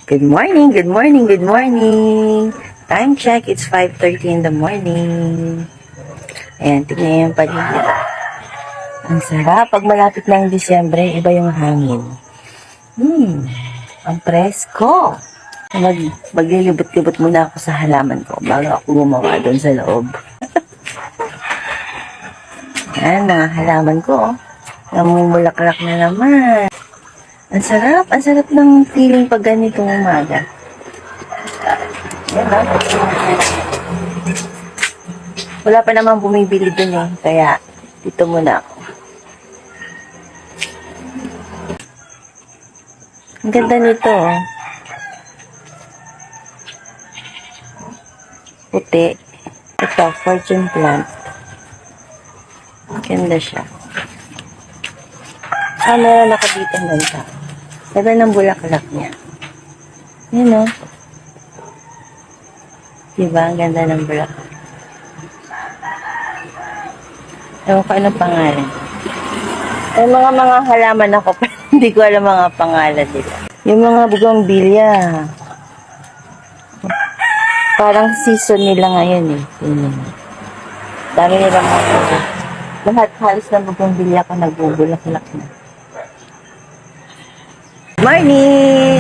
Good morning, good morning, good morning. Time check, it's 5:30 in the morning. Ayan, tignan yung paligid. Ang sarap. Pag malapit ng Disyembre, iba yung hangin. Ang presko. Maglilibot-libot muna ako sa halaman ko bago ako gumawa doon sa loob. Ayan, mga halaman ko. Namumulaklak na naman. Ang sarap ng feeling pag ganitong umaga. Yan ba? Wala pa namang bumibili dun eh, kaya dito muna ako. Ang ganda nito oh. Puti. Ito, fortune plant. Ganda siya. Meron ako dito ng ganda. Ganda ng bulaklak niya. Yun o. Diba? Ang ganda ng bulaklak. Ewan ko anong pangalan. May mga halaman ako, pero hindi ko alam mga pangalan nila. Yung mga bougainvillea. Parang season nila ngayon eh. Dami nila mga lahat halos ng bougainvillea ko nagbubulaklak na. Morning!